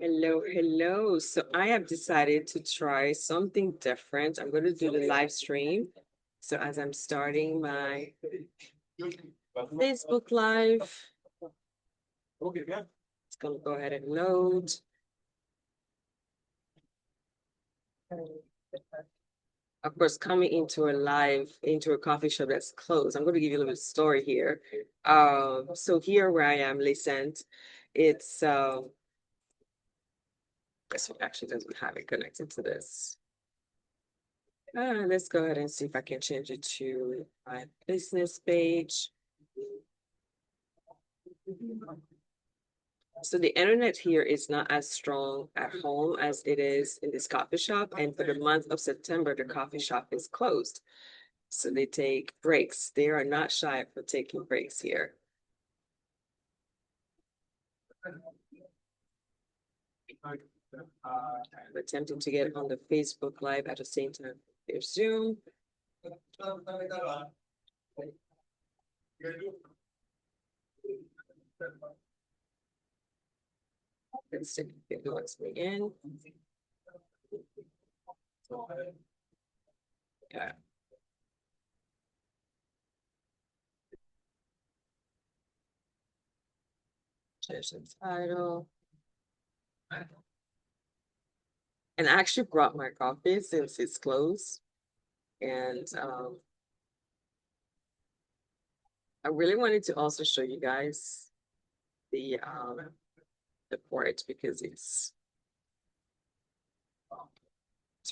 Hello, hello. So I have decided to try something different. I'm going to do the live stream. So as I'm starting my Facebook Live, it's going to go ahead and load. Of course, coming into a coffee shop that's closed. I'm going to give you a little story here. So here where I am, Lisent, it's this one actually doesn't have it connected to this. Let's go ahead and see if I can change it to my business page. So the internet here is not as strong at home as it is in this coffee shop. And for the month of September, the coffee shop is closed. So they take breaks. They are not shy for taking breaks here. I'm attempting to get on the Facebook Live at the same time. There's Zoom. Let's see if it lets me in. Yeah. Change the title. And I actually brought my coffee since it's closed. And I really wanted to also show you guys the port because it's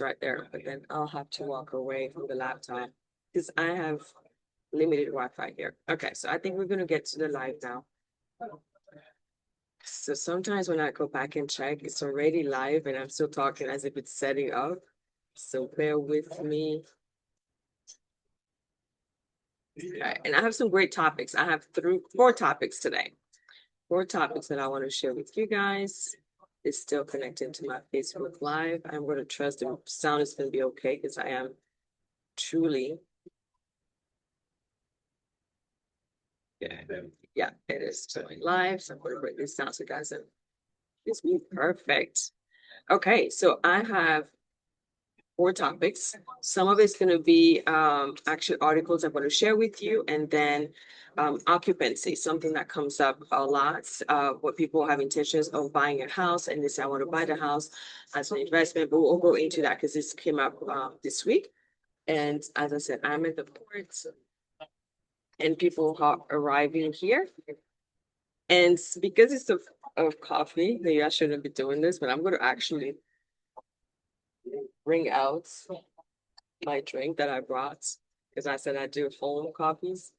right there. But then I'll have to walk away from the laptop because I have limited Wi-Fi here. Okay, so I think we're gonna get to the live now. So sometimes when I go back and check, it's already live and I'm still talking as if it's setting up. So bear with me. Okay, and I have some great topics. I have four topics today. Four topics that I want to share with you guys. It's still connected to my Facebook Live. I'm going to trust the sound is going to be okay because I am truly. Yeah, it is going live. So I'm going to break this down so you guys it's be perfect. Okay, so I have four topics. Some of it's going to be actual articles I'm going to share with you, and then occupancy, something that comes up a lot. What people have intentions of buying a house, and they say, I want to buy the house as an investment, but we'll go into that because this came up this week. And as I said, I'm at the port, and people are arriving here. And because it's of coffee, maybe I shouldn't be doing this, but I'm going to actually bring out my drink that I brought because I said I do home coffees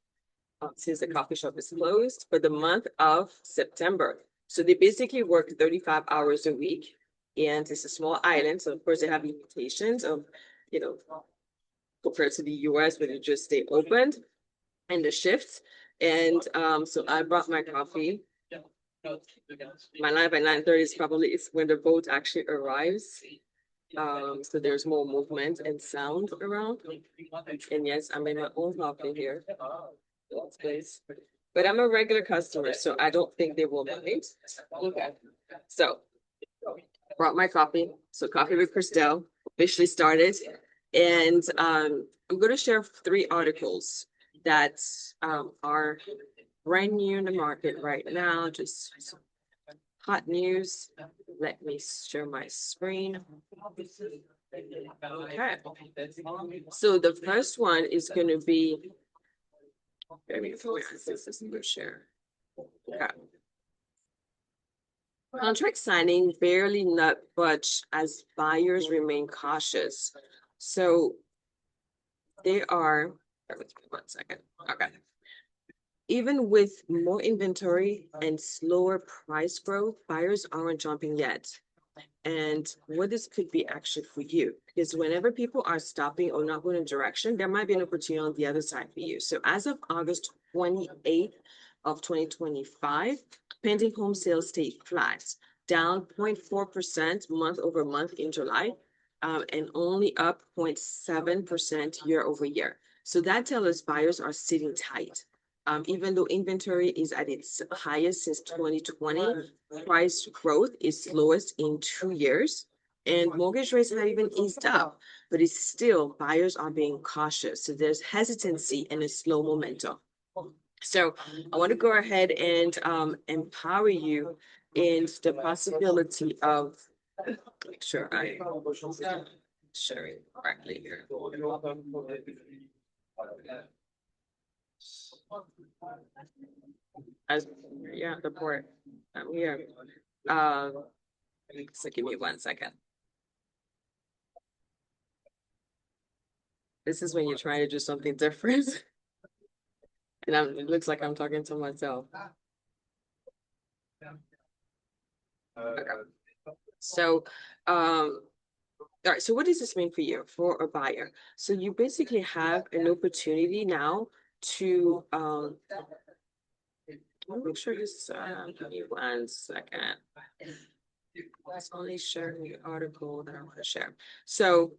since the coffee shop is closed for the month of September. So they basically work 35 hours a week, and it's a small island. So of course they have limitations of, compared to the US where they just stay opened and the shifts. And so I brought my coffee. My live at 9:30 is probably when the boat actually arrives. So there's more movement and sound around. And yes, I'm in my own coffee here. Place. But I'm a regular customer, so I don't think they will mind. Okay. So brought my coffee. So Coffee with Kristel officially started. And I'm going to share three articles that are brand new in the market right now. Just hot news. Let me share my screen. Okay. So the first one is going to be. Share. Okay. Contract signing barely not budge as buyers remain cautious. So they are. Wait 1 second. Okay. Even with more inventory and slower price growth, buyers aren't jumping yet. And what this could be actually for you, because whenever people are stopping or not going in direction, there might be an opportunity on the other side for you. So as of August 28th of 2025, pending home sales stayed flat, down 0.4% month over month in July, and only up 0.7% year over year. So that tells us buyers are sitting tight. Even though inventory is at its highest since 2020, price growth is slowest in 2 years. And mortgage rates have even eased up, but it's still buyers are being cautious. So there's hesitancy and a slow momentum. So I want to go ahead and empower you in the possibility of, make sure I share it correctly here. As, yeah, the port. I'm here. So give me 1 second. This is when you're trying to do something different. And it looks like I'm talking to myself. Okay. So, all right, so what does this mean for you, for a buyer? So you basically have an opportunity now to make sure this, give me 1 second. It's only sharing the article that I want to share. So,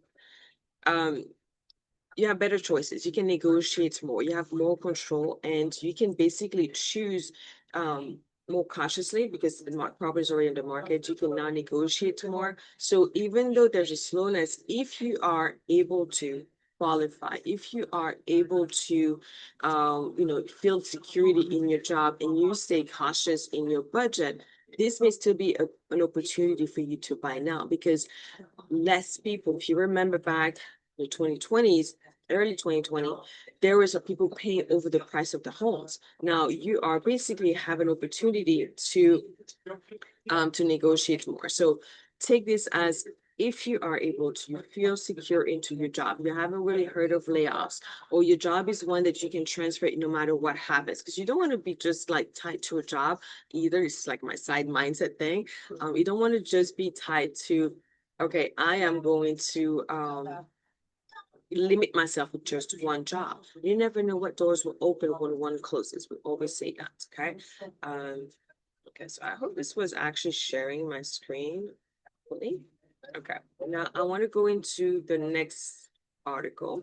you have better choices. You can negotiate more. You have more control, and you can basically choose more cautiously because the property is already in the market. You can now negotiate more. So even though there's a slowness, if you are able to qualify, if you are able to, feel security in your job and you stay cautious in your budget, this may still be an opportunity for you to buy now because less people, if you remember back the 2020s, early 2020, there was people paying over the price of the homes. Now you are basically have an opportunity to negotiate more. So take this as if you are able to feel secure into your job, you haven't really heard of layoffs, or your job is one that you can transfer it no matter what happens, because you don't want to be just like tied to a job either. It's like my side mindset thing. You don't want to just be tied to, okay, I am going to limit myself with just one job. You never know what doors will open when one closes. We always say that, okay? Okay, so I hope this was actually sharing my screen fully. Okay, now I want to go into the next article.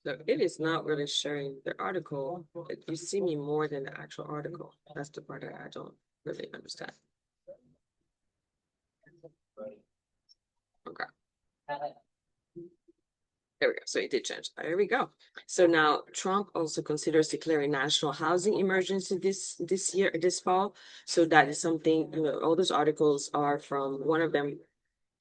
So it is not really sharing the article. You see me more than the actual article. That's the part that I don't really understand. Okay. There we go. So it did change. There we go. So now Trump also considers declaring national housing emergency this fall. So that is something, all those articles are from one of them,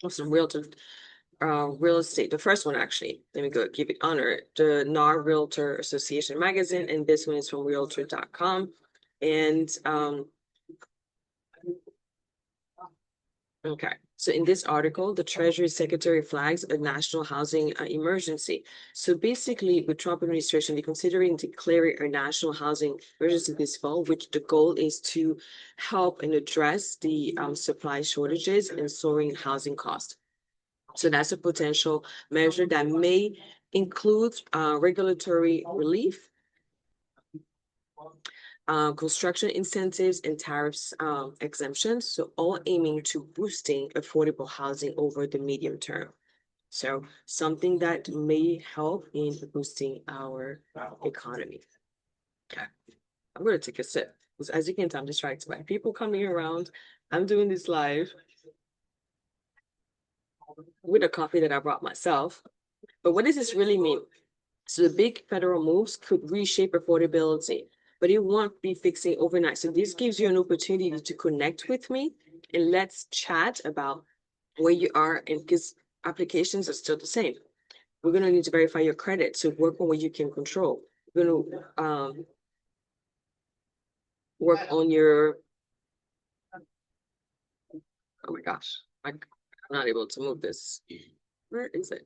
some real estate. The first one, actually, let me go give it honor. The NAR Realtor Association magazine, and this one is from realtor.com. And okay, so in this article, the Treasury Secretary flags a national housing emergency. So basically, with Trump administration, they're considering declaring a national housing emergency this fall, which the goal is to help and address the supply shortages and soaring housing costs. So that's a potential measure that may include regulatory relief, construction incentives, and tariffs exemptions. So all aiming to boosting affordable housing over the medium term. So something that may help in boosting our economy. Okay, I'm going to take a sip because as you can tell, I'm distracted by people coming around. I'm doing this live with a coffee that I brought myself. But what does this really mean? So the big federal moves could reshape affordability, but it won't be fixing overnight. So this gives you an opportunity to connect with me and let's chat about where you are, and because applications are still the same. We're going to need to verify your credit. So work on what you can control. We're going to work on your, oh my gosh, I'm not able to move this. Where is it?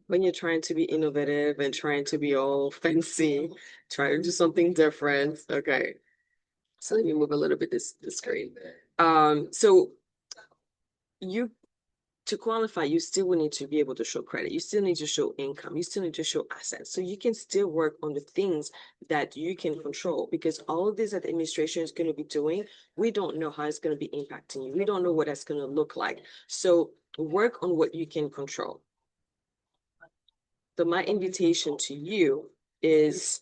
When you're trying to be innovative and trying to be all fancy, trying to do something different. Okay. So let me move a little bit this screen. So you to qualify, you still will need to be able to show credit. You still need to show income. You still need to show assets. So you can still work on the things that you can control, because all of this that the administration is going to be doing, we don't know how it's going to be impacting you. We don't know what that's going to look like. So work on what you can control. So my invitation to you is,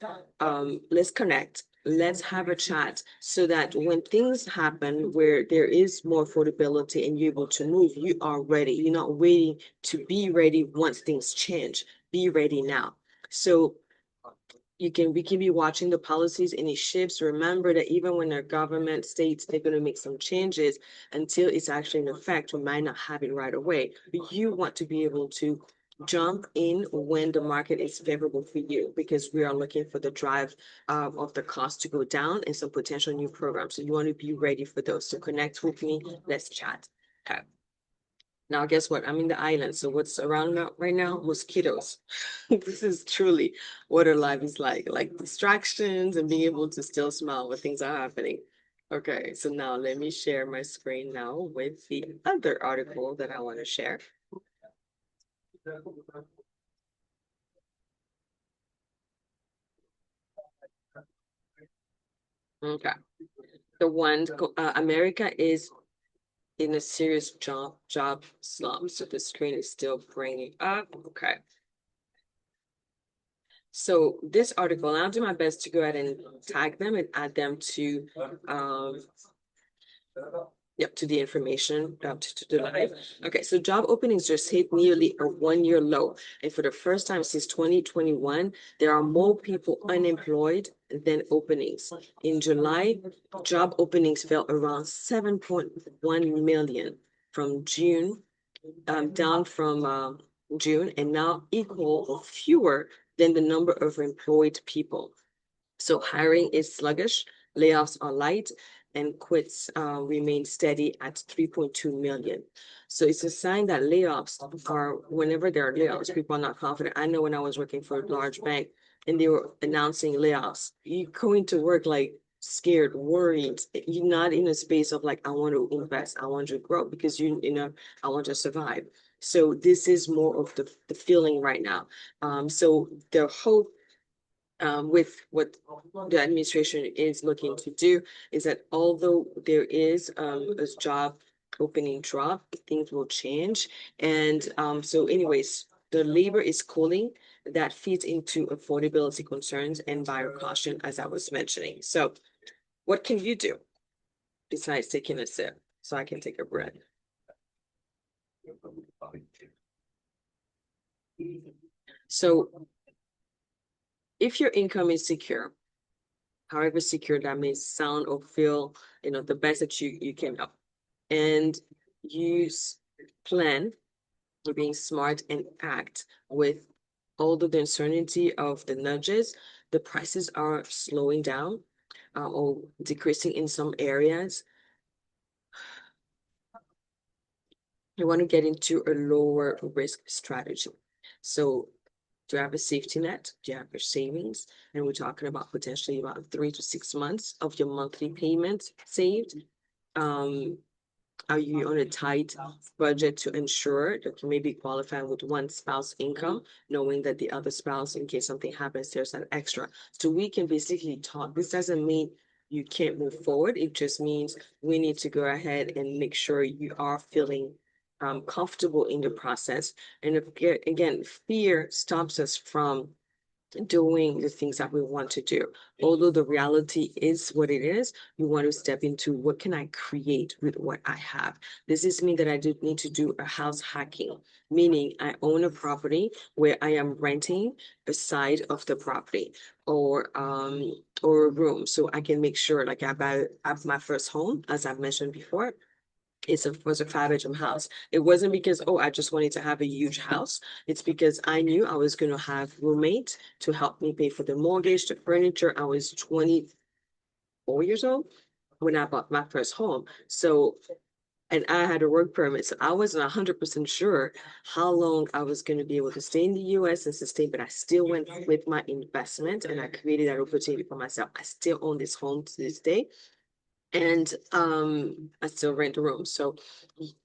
let's connect. Let's have a chat so that when things happen where there is more affordability and you're able to move, you are ready. You're not waiting to be ready once things change. Be ready now. So we can be watching the policies and it shifts. Remember that even when our government states they're going to make some changes, until it's actually in effect, we might not have it right away. But you want to be able to jump in when the market is favorable for you, because we are looking for the drive of the cost to go down and some potential new programs. So you want to be ready for those. So connect with me. Let's chat. Okay. Now, guess what? I'm in the island. So what's around right now? Mosquitoes. This is truly what our life is like distractions and being able to still smile when things are happening. Okay, so now let me share my screen now with the other article that I want to share. Okay. The one, America is in a serious job slump. So the screen is still bringing up. Okay. So this article, I'll do my best to go ahead and tag them and add them to um to the information to the live. Okay, so job openings just hit nearly a 1-year low. And for the first time since 2021, there are more people unemployed than openings. In July, job openings fell around 7.1 million from June, down from June, and now equal or fewer than the number of employed people. So hiring is sluggish, layoffs are light, and quits remain steady at 3.2 million. So it's a sign that layoffs are, whenever there are layoffs, people are not confident. I know when I was working for a large bank and they were announcing layoffs, you go into work like scared, worried. You're not in a space of like, I want to invest, I want to grow, because I want to survive. So this is more of the feeling right now. So the hope with what the administration is looking to do is that although there is a job opening drop, things will change. And so anyways, the labor is cooling. That feeds into affordability concerns and buyer caution, as I was mentioning. So what can you do besides taking a sip so I can take a breath? So if your income is secure, however secure that may sound or feel, the best that you can help, and use plan, you're being smart and act with all the uncertainty of the nudges, the prices are slowing down or decreasing in some areas. You want to get into a lower risk strategy. So do you have a safety net? Do you have your savings? And we're talking about potentially about 3 to 6 months of your monthly payments saved. Are you on a tight budget to ensure that you may be qualifying with one spouse income, knowing that the other spouse, in case something happens, there's an extra? So we can basically talk. This doesn't mean you can't move forward. It just means we need to go ahead and make sure you are feeling comfortable in the process. And again, fear stops us from doing the things that we want to do. Although the reality is what it is, you want to step into what can I create with what I have. This is mean that I do need to do a house hacking, meaning I own a property where I am renting a side of the property or a room. So I can make sure like I have my first home, as I've mentioned before. Was a 5-bedroom house. It wasn't because, oh, I just wanted to have a huge house. It's because I knew I was going to have roommates to help me pay for the mortgage, the furniture. I was 24 years old when I bought my first home. So, and I had a work permit. So I wasn't 100% sure how long I was going to be able to stay in the US and sustain, but I still went with my investment and I created that opportunity for myself. I still own this home to this day. and I still rent the room. So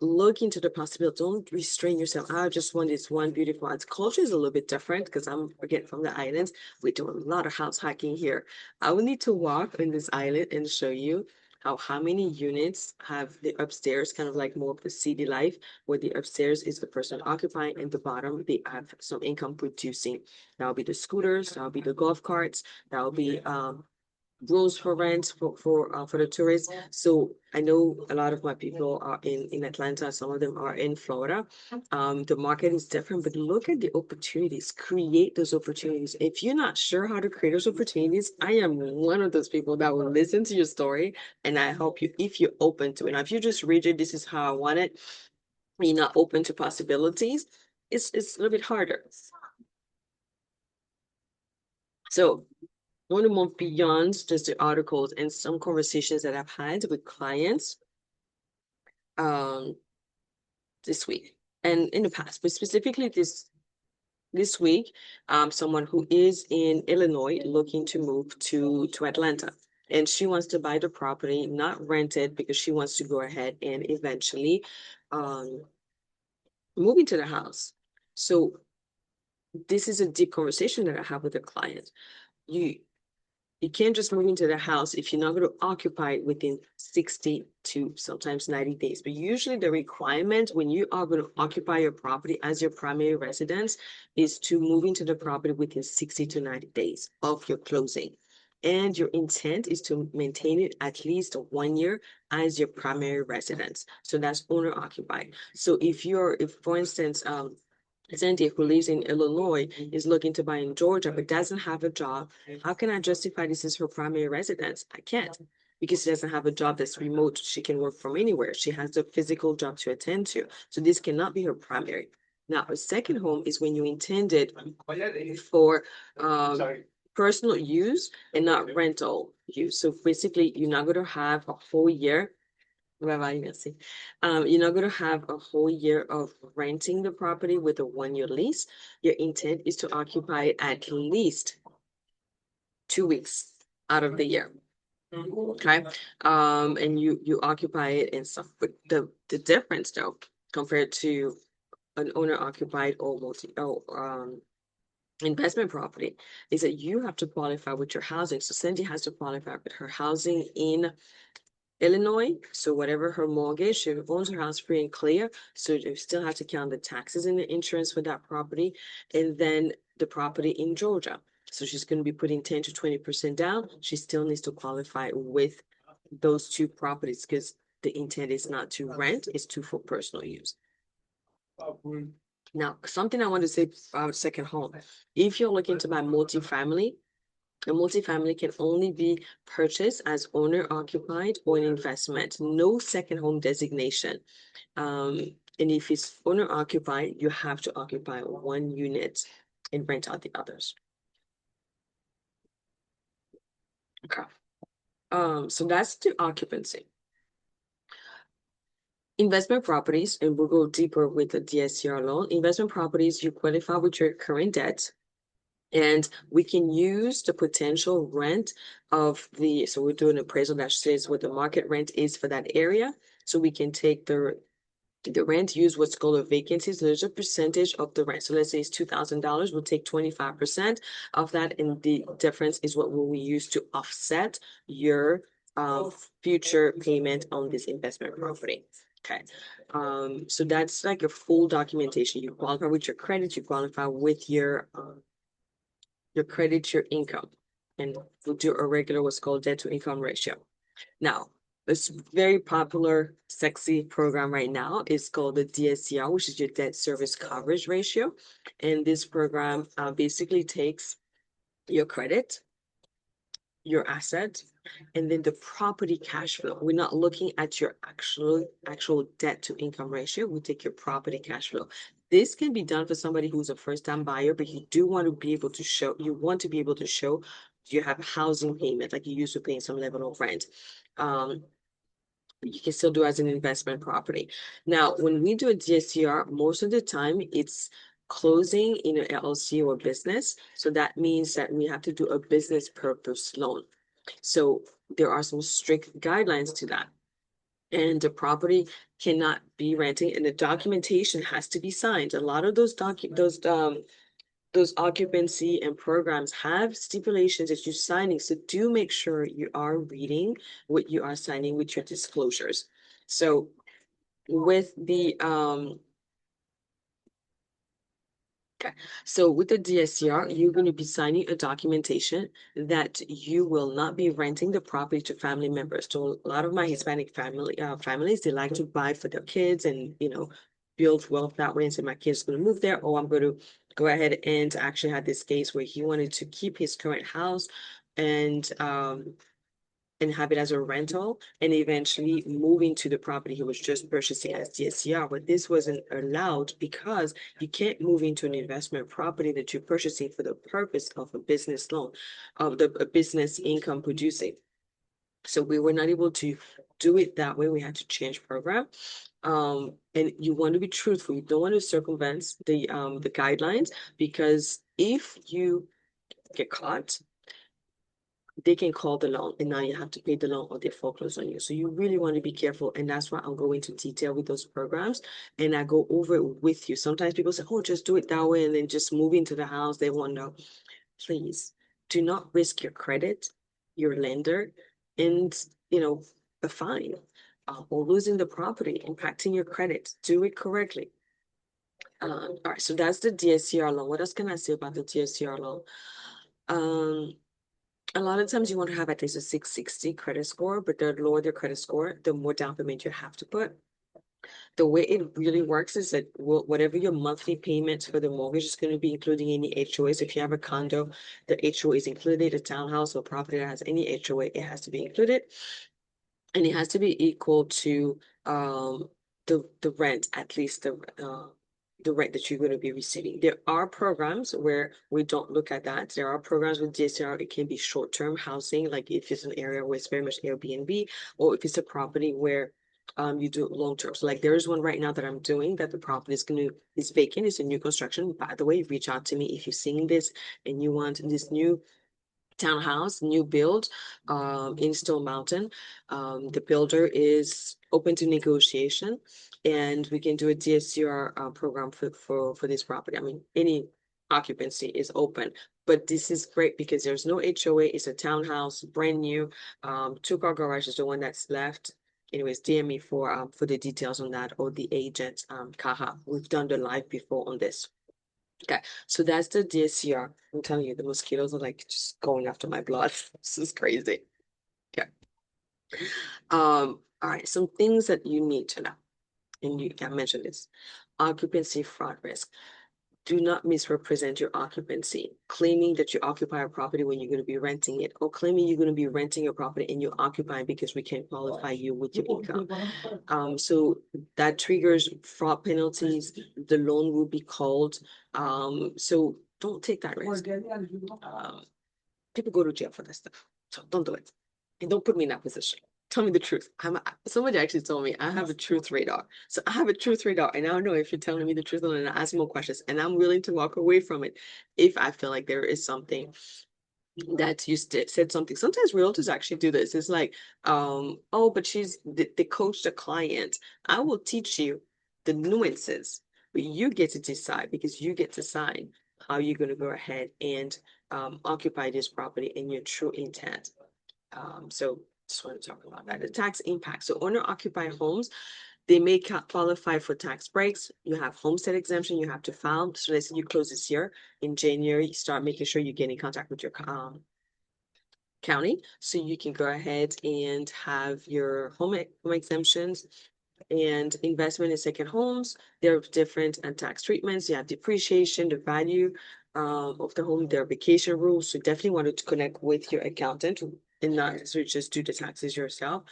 look into the possibility. Don't restrain yourself. I just want this one beautiful house. Culture is a little bit different because I'm again from the islands. We do a lot of house hacking here. I will need to walk on this island and show you how many units have the upstairs, kind of like more of the city life, where the upstairs is the person occupying and the bottom they have some income producing. That'll be the scooters, that'll be the golf carts, that'll be rules for rent for the tourists. So I know a lot of my people are in Atlanta. Some of them are in Florida. The market is different, but look at the opportunities. Create those opportunities. If you're not sure how to create those opportunities, I am one of those people that will listen to your story and I help you if you're open to it. Now, if you're just rigid, this is how I want it. You're not open to possibilities. It's a little bit harder. So I want to move beyond just the articles and some conversations that I've had with clients um this week and in the past, but specifically this week, someone who is in Illinois looking to move to Atlanta. And she wants to buy the property, not rent it, because she wants to go ahead and eventually um move into the house. So this is a deep conversation that I have with a client. You You can't just move into the house if you're not going to occupy it within 60 to sometimes 90 days. But usually the requirement when you are going to occupy your property as your primary residence is to move into the property within 60 to 90 days of your closing. And your intent is to maintain it at least 1 year as your primary residence. So that's owner occupied. So if for instance, Cynthia, who lives in Illinois, is looking to buy in Georgia but doesn't have a job, how can I justify this as her primary residence? I can't because she doesn't have a job that's remote. She can work from anywhere. She has a physical job to attend to. So this cannot be her primary. Now, a second home is when you intend it for personal use and not rental use. So basically, you're not going to have a whole year. You're not going to have a whole year of renting the property with a 1 year lease. Your intent is to occupy it at least 2 weeks out of the year. Okay. And you occupy it and stuff. But the difference though, compared to an owner occupied or investment property, is that you have to qualify with your housing. So Cindy has to qualify with her housing in Illinois, so whatever her mortgage, she owns her house free and clear, so you still have to count the taxes and the insurance for that property, and then the property in Georgia. So she's going to be putting 10 to 20% down. She still needs to qualify with those two properties because the intent is not to rent, it's to for personal use. Now, something I want to say about second home. If you're looking to buy multifamily, a multifamily can only be purchased as owner occupied or an investment, no second home designation. And if it's owner occupied, you have to occupy one unit and rent out the others. Okay. So that's the occupancy. Investment properties, and we'll go deeper with the DSCR loan. Investment properties, you qualify with your current debt. And we can use the potential rent of so we're doing an appraisal that says what the market rent is for that area. So we can take the rent, use what's called a vacancy. So there's a percentage of the rent. So let's say it's $2,000. We'll take 25% of that. And the difference is what will we use to offset your future payment on this investment property. Okay. So that's like a full documentation. You qualify with your credit, you qualify with your credit, your income, and we'll do a regular what's called debt to income ratio. Now, this very popular, sexy program right now is called the DSCR, which is your debt service coverage ratio. And this program basically takes your credit, your asset, and then the property cash flow. We're not looking at your actual debt to income ratio. We take your property cash flow. This can be done for somebody who's a first-time buyer, but you do want to be able to show, you have a housing payment, like you used to paying some level of rent. You can still do as an investment property. Now, when we do a DSCR, most of the time it's closing in an LLC or business. So that means that we have to do a business purpose loan. So there are some strict guidelines to that. And the property cannot be renting, and the documentation has to be signed. A lot of those occupancy and programs have stipulations that you're signing. So do make sure you are reading what you are signing with your disclosures. So with the okay. So with the DSCR, you're going to be signing a documentation that you will not be renting the property to family members. So a lot of my Hispanic families, they like to buy for their kids and, build wealth that way and say, my kid's going to move there, or I'm going to go ahead and actually had this case where he wanted to keep his current house and have it as a rental and eventually moving to the property he was just purchasing as DSCR. But this wasn't allowed because you can't move into an investment property that you're purchasing for the purpose of a business loan, of a business income producing. So we were not able to do it that way. We had to change program. And you want to be truthful. You don't want to circumvent the guidelines, because if you get caught, they can call the loan and now you have to pay the loan or they foreclose on you. So you really want to be careful. And that's why I'm going into detail with those programs and I go over it with you. Sometimes people say, oh, just do it that way and then just move into the house. They won't know. Please do not risk your credit, your lender, and, a fine or losing the property, impacting your credit. Do it correctly. All right, so that's the DSCR loan. What else can I say about the DSCR loan? A lot of times you want to have at least a 660 credit score, but the lower the credit score, the more down payment you have to put. The way it really works is that whatever your monthly payments for the mortgage is going to be, including any HOAs. If you have a condo, the HOA is included. A townhouse or property that has any HOA, it has to be included. And it has to be equal to the rent, at least the rent that you're going to be receiving. There are programs where we don't look at that. There are programs with DSCR. It can be short-term housing, like if it's an area where it's very much Airbnb, or if it's a property where you do long-term. So like there is one right now that I'm doing that the property is vacant. It's a new construction. By the way, reach out to me if you're seeing this and you want this new townhouse, new build in Stone Mountain. The builder is open to negotiation and we can do a DSCR program for this property. I mean, any occupancy is open, but this is great because there's no HOA. It's a townhouse, brand new. Two-car garage is the one that's left. Anyways, DM me for the details on that, or the agent, Kaha. We've done the live before on this. Okay, so that's the DSCR. I'm telling you, the mosquitoes are like just going after my blood. This is crazy. Okay. All right, some things that you need to know, and you can mention this. Occupancy fraud risk. Do not misrepresent your occupancy, claiming that you occupy a property when you're going to be renting it, or claiming you're going to be renting a property and you're occupying because we can't qualify you with your income. So that triggers fraud penalties. The loan will be called. So don't take that risk. People go to jail for that stuff. So don't do it. And don't put me in that position. Tell me the truth. Somebody actually told me I have a truth radar. So I have a truth radar, and I don't know if you're telling me the truth or not. Ask more questions, and I'm willing to walk away from it if I feel like there is something that you said something. Sometimes realtors actually do this. It's like, oh, but they coach the client. I will teach you the nuances, but you get to decide, because you get to decide how you're going to go ahead and occupy this property in your true intent. So just want to talk about that. The tax impact. So owner occupied homes, they may qualify for tax breaks. You have homestead exemption you have to file. So let's say you close this year in January, you start making sure you get in contact with your county so you can go ahead and have your home exemptions. And investment in second homes, there are different tax treatments. You have depreciation, the value of the home, there are vacation rules. So definitely wanted to connect with your accountant and not necessarily just do the taxes yourself.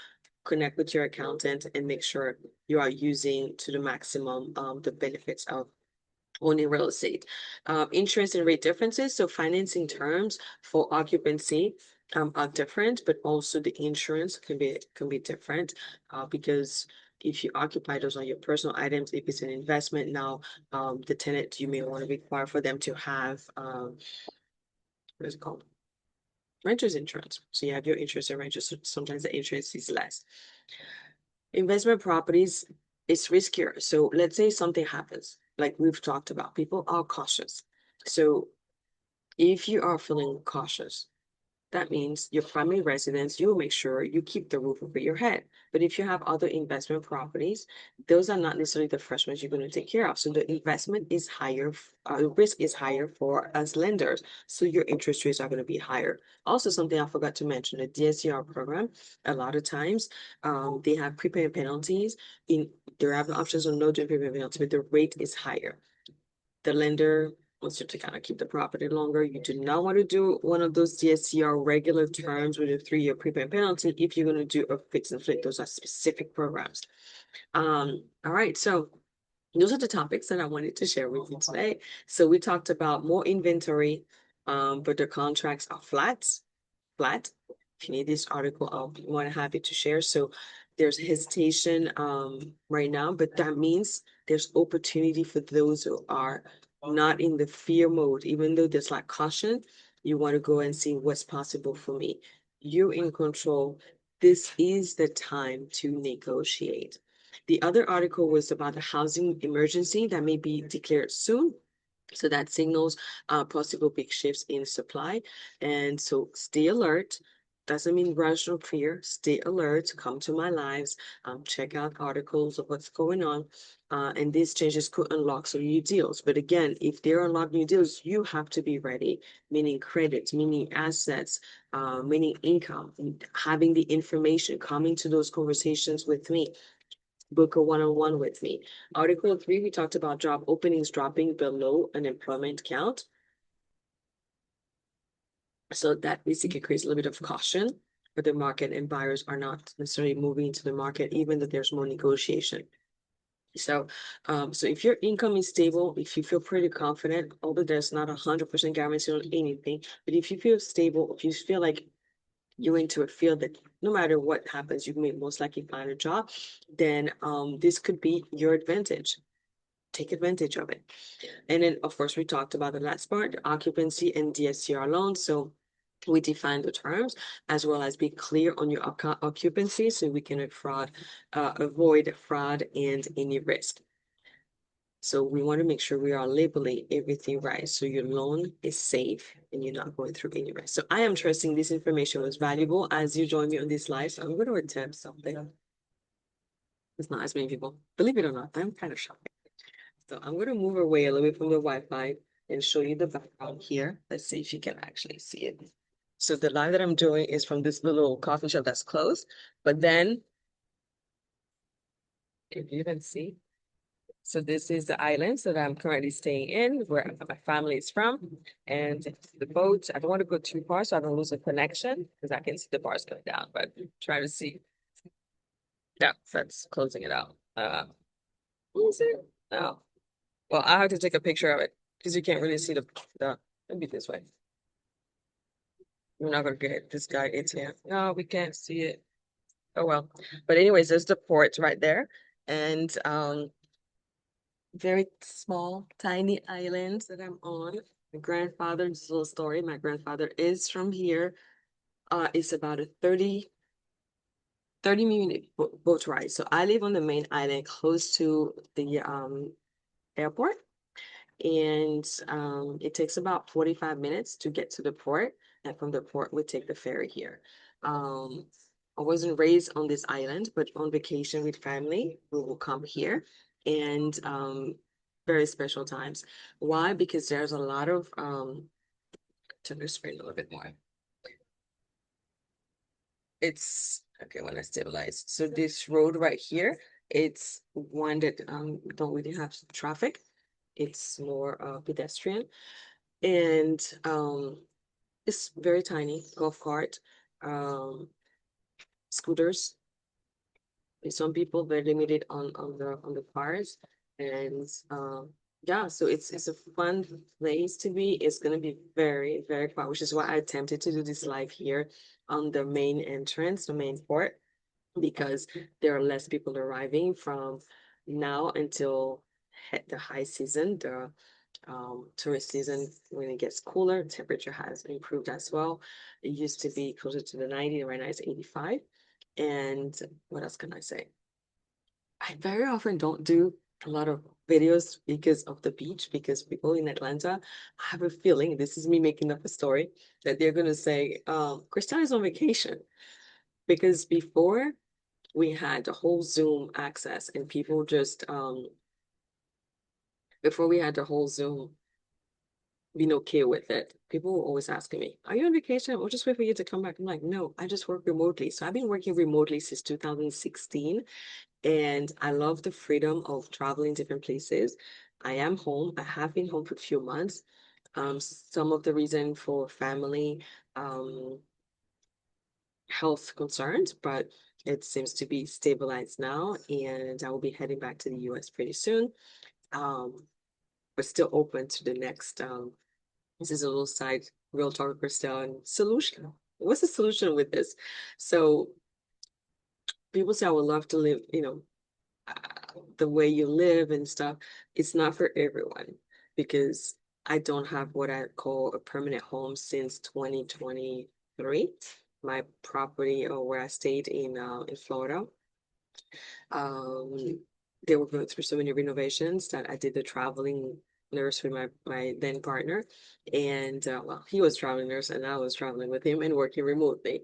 Connect with your accountant and make sure you are using to the maximum the benefits of owning real estate. Insurance and rate differences. So financing terms for occupancy are different, but also the insurance can be different because if you occupy those on your personal items, if it's an investment now, the tenant, you may want to require for them to have what is it called? Renter's insurance. So you have your interest and renters. Sometimes the interest is less. Investment properties is riskier. So let's say something happens, like we've talked about, people are cautious. So if you are feeling cautious, that means your primary residence, you will make sure you keep the roof over your head. But if you have other investment properties, those are not necessarily the first ones you're going to take care of. So the investment is higher, risk is higher for us lenders. So your interest rates are going to be higher. Also, something I forgot to mention, the DSCR program, a lot of times they have prepayment penalties. There are options of no doing prepayment penalty, but the rate is higher. The lender wants you to kind of keep the property longer. You do not want to do one of those DSCR regular terms with a 3-year prepayment penalty if you're going to do a fix and flip. Those are specific programs. All right, so those are the topics that I wanted to share with you today. So we talked about more inventory, but the contracts are flat. If you need this article, I'll be more than happy to share. So there's hesitation right now, but that means there's opportunity for those who are not in the fear mode. Even though there's like caution, you want to go and see what's possible for me. You're in control. This is the time to negotiate. The other article was about the housing emergency that may be declared soon. So that signals possible big shifts in supply. And so stay alert. Doesn't mean rush or fear. Stay alert. Come to my lives. Check out articles of what's going on. And these changes could unlock some new deals. But again, if there are unlock new deals, you have to be ready, meaning credit, meaning assets, meaning income, having the information, coming to those conversations with me. Book a one-on-one with me. Article 3, we talked about job openings dropping below unemployment count. So that basically creates a little bit of caution for the market, and buyers are not necessarily moving into the market, even though there's more negotiation. So, so if your income is stable, if you feel pretty confident, although there's not 100% guarantee on anything, but if you feel stable, if you feel like you're into a field that no matter what happens, you may most likely find a job, then this could be your advantage. Take advantage of it. And then, of course, we talked about the last part, occupancy and DSCR loans. So we define the terms as well as be clear on your occupancy so we can avoid fraud and any risk. So we want to make sure we are labeling everything right. So your loan is safe and you're not going through any risk. So I am trusting this information was valuable as you join me on this live. So I'm going to attempt something. It's not as many people. Believe it or not, I'm kind of shocked. So I'm going to move away a little bit from the Wi-Fi and show you the background here. Let's see if you can actually see it. So the live that I'm doing is from this little coffee shop that's closed. But then, if you can see, so this is the island that I'm currently staying in, where my family is from. And the boat, I don't want to go too far so I don't lose a connection because I can see the bars going down, but try to see. Yeah, that's closing it out. Is it? No. Well, I have to take a picture of it because you can't really see the maybe this way. We're not gonna get this guy ATM. No, we can't see it. Oh well. But anyways, there's the port right there. And very small, tiny island that I'm on. My grandfather's little story. My grandfather is from here. It's about a 30-minute boat ride. So I live on the main island close to the airport. And it takes about 45 minutes to get to the port. And from the port, we take the ferry here. I wasn't raised on this island, but on vacation with family, we will come here and very special times. Why? Because there's a lot of turn the screen a little bit more. It's okay when I stabilize. So this road right here, it's one that don't really have traffic. It's more pedestrian. And it's very tiny, golf cart, scooters. And some people very limited on the cars. And yeah, so it's a fun place to be. It's gonna be very, very quiet, which is why I attempted to do this live here on the main entrance, the main port, because there are less people arriving from now until the high season, the tourist season, when it gets cooler, temperature has improved as well. It used to be closer to the 90, right now it's 85. And what else can I say? I very often don't do a lot of videos because of the beach, because people in Atlanta, I have a feeling, this is me making up a story, that they're gonna say, Kristel is on vacation. Because before we had the whole Zoom access and people just before we had the whole Zoom being okay with it, people were always asking me, are you on vacation? We'll just wait for you to come back. I'm like, no, I just work remotely. So I've been working remotely since 2016. And I love the freedom of traveling different places. I am home. I have been home for a few months. Some of the reason for family health concerns, but it seems to be stabilized now, and I will be heading back to the US pretty soon. Um, but still open to the next. This is a little side real talk, Kristel, and solution. What's the solution with this? So people say I would love to live, the way you live and stuff. It's not for everyone because I don't have what I call a permanent home since 2023. My property or where I stayed in Florida, um, they were going through so many renovations that I did the traveling nurse with my then partner, and well, he was traveling nurse and I was traveling with him and working remotely.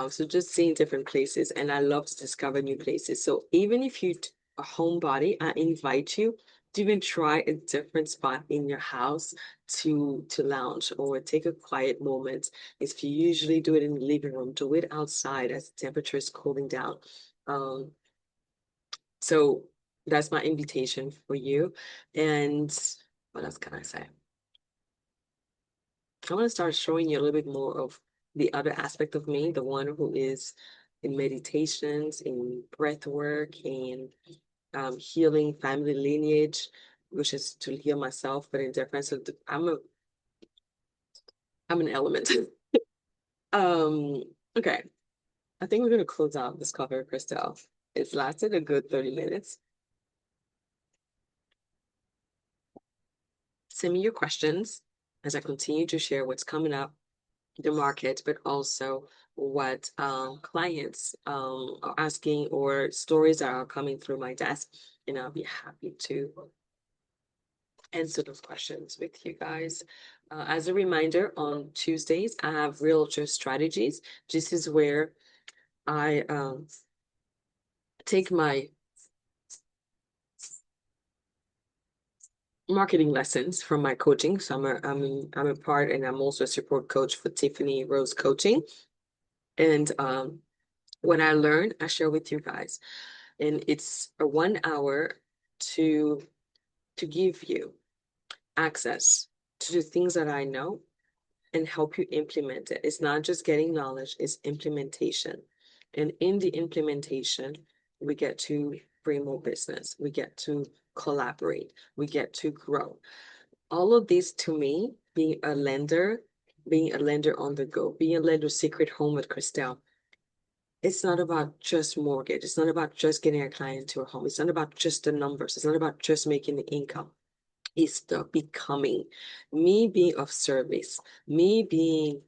So just seeing different places, and I love to discover new places. So even if you a homebody, I invite you to even try a different spot in your house to lounge or take a quiet moment. If you usually do it in the living room, do it outside as the temperature is cooling down. Um, so that's my invitation for you. And what else can I say? I want to start showing you a little bit more of the other aspect of me, the one who is in meditations, in breath work, in healing family lineage, which is to heal myself, but in difference of I'm an element. um, okay. I think we're gonna close out this cover, Kristel. It's lasted a good 30 minutes. Send me your questions as I continue to share what's coming up, the market, but also what clients are asking or stories that are coming through my desk. And I'll be happy to answer those questions with you guys. As a reminder, on Tuesdays, I have realtor strategies. This is where I take my marketing lessons from my coaching. So I'm a part, and I'm also a support coach for Tiffany Rose Coaching. And what I learned, I share with you guys. And it's a 1 hour to give you access to the things that I know and help you implement it. It's not just getting knowledge, it's implementation. And in the implementation, we get to bring more business, we get to collaborate, we get to grow. All of this to me, being a lender on the go, being a lender secret home with Kristel, it's not about just mortgage. It's not about just getting a client into a home. It's not about just the numbers. It's not about just making the income. It's the becoming, me being of service, me being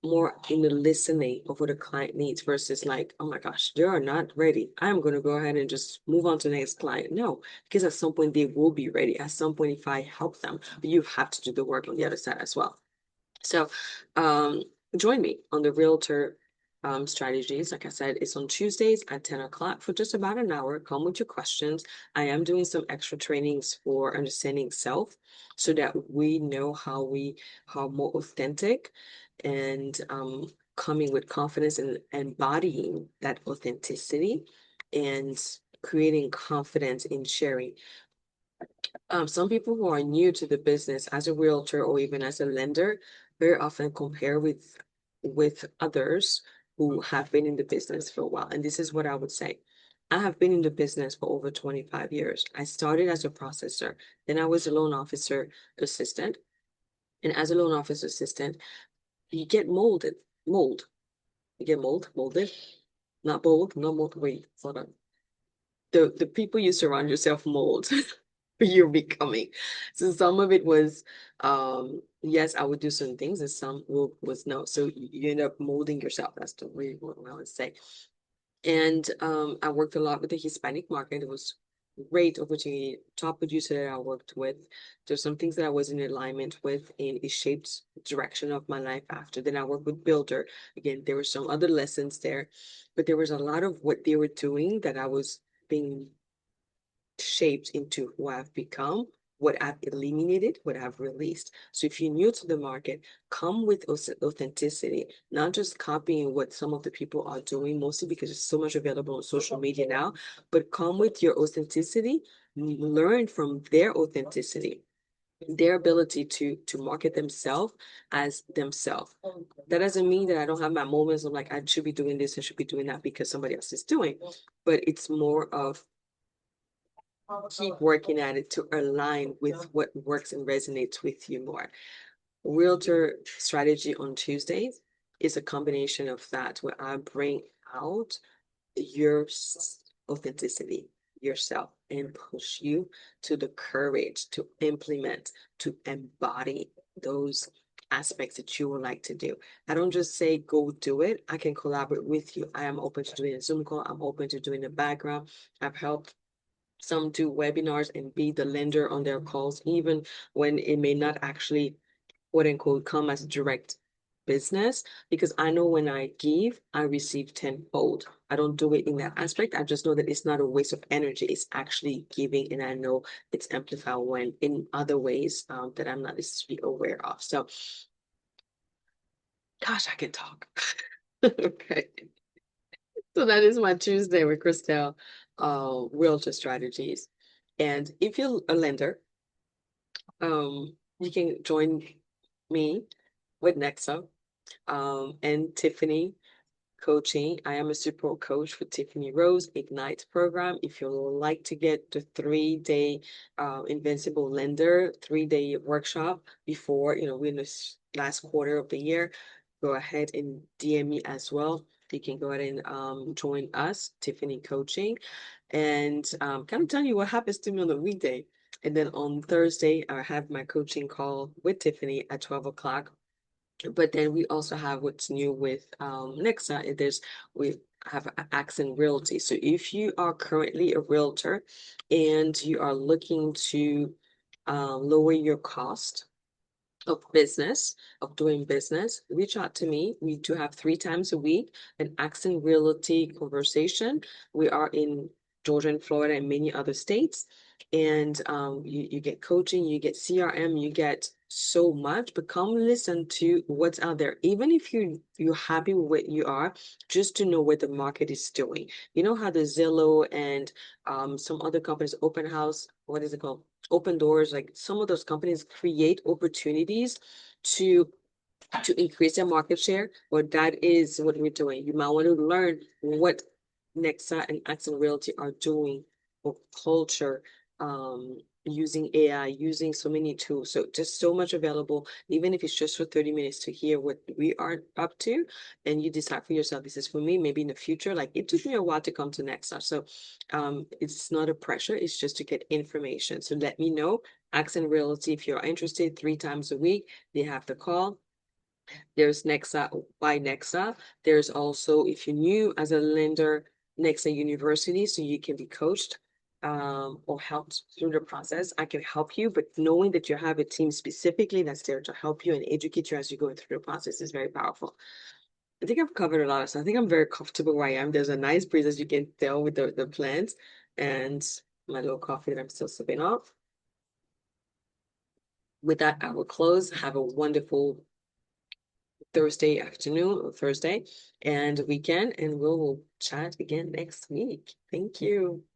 more in the listening of what a client needs versus like, oh my gosh, they are not ready. I'm going to go ahead and just move on to the next client. No, because at some point they will be ready. At some point, if I help them, but you have to do the work on the other side as well. So join me on the Realtor strategies. Like I said, it's on Tuesdays at 10 o'clock for just about an hour. Come with your questions. I am doing some extra trainings for understanding self so that we know how more authentic and coming with confidence and embodying that authenticity and creating confidence in sharing. Some people who are new to the business as a realtor or even as a lender very often compare with others who have been in the business for a while. And this is what I would say. I have been in the business for over 25 years. I started as a processor, then I was a loan officer assistant. And as a loan officer assistant, you get mold. You get molded, not mold, wait, hold on. The people you surround yourself mold. you're becoming. So some of it was, yes, I would do certain things, and some was no. So you end up molding yourself. That's the way what I would say. And I worked a lot with the Hispanic market. It was great opportunity. Top producer that I worked with. There's some things that I was in alignment with, and it shaped the direction of my life after. Then I worked with Builder. Again, there were some other lessons there, but there was a lot of what they were doing that I was being shaped into who I've become, what I've eliminated, what I've released. So if you're new to the market, come with authenticity, not just copying what some of the people are doing, mostly because there's so much available on social media now, but come with your authenticity, learn from their authenticity, their ability to market themselves as themselves. That doesn't mean that I don't have my moments of like I should be doing this, I should be doing that because somebody else is doing, but it's more of keep working at it to align with what works and resonates with you more. Realtor strategy on Tuesdays is a combination of that, where I bring out your authenticity, yourself, and push you to the courage to implement, to embody those aspects that you would like to do. I don't just say go do it. I can collaborate with you. I am open to doing a Zoom call. I'm open to doing the background. I've helped some do webinars and be the lender on their calls, even when it may not actually, quote unquote, come as direct business, because I know when I give, I receive tenfold. I don't do it in that aspect. I just know that it's not a waste of energy. It's actually giving, and I know it's amplified when in other ways that I'm not necessarily aware of. So, gosh, I can talk. Okay. So that is my Tuesday with Kristel, realtor strategies. And if you're a lender, you can join me with Nexa, and Tiffany coaching. I am a super coach for Tiffany Rose Ignite program. If you like to get the 3-day Invincible Lender 3-day workshop before, we're in this last quarter of the year, go ahead and DM me as well. You can go ahead and join us, Tiffany Coaching, and kind of tell you what happens to me on the weekday. And then on Thursday, I have my coaching call with Tiffany at 12 o'clock. But then we also have what's new with Nexa. We have Accent Realty. So if you are currently a realtor and you are looking to lower your cost of doing business, reach out to me. We do have 3 times a week an Accent Realty conversation. We are in Georgia and Florida and many other states. And you get coaching, you get CRM, you get so much, but come listen to what's out there. Even if you're happy with what you are, just to know what the market is doing. You know how the Zillow and some other companies, Open House, what is it called? Open Doors, like some of those companies create opportunities to increase their market share. Well, that is what we're doing. You might want to learn what Nexa and Accent Realty are doing for culture, using AI, using so many tools. So just so much available, even if it's just for 30 minutes to hear what we are up to, and you decide for yourself, this is for me, maybe in the future. Like it took me a while to come to Nexa. So it's not a pressure, it's just to get information. So let me know. Accent Realty, if you're interested, 3 times a week, they have the call. There's Nexa by Nexa. There's also, if you're new as a lender, Nexa University, so you can be coached or helped through the process. I can help you, but knowing that you have a team specifically that's there to help you and educate you as you go through the process is very powerful. I think I've covered a lot of stuff. I think I'm very comfortable where I am. There's a nice breeze, as you can tell, with the plants and my little coffee that I'm still sipping off. With that, I will close. Have a wonderful Thursday afternoon or Thursday and weekend, and we'll chat again next week. Thank you.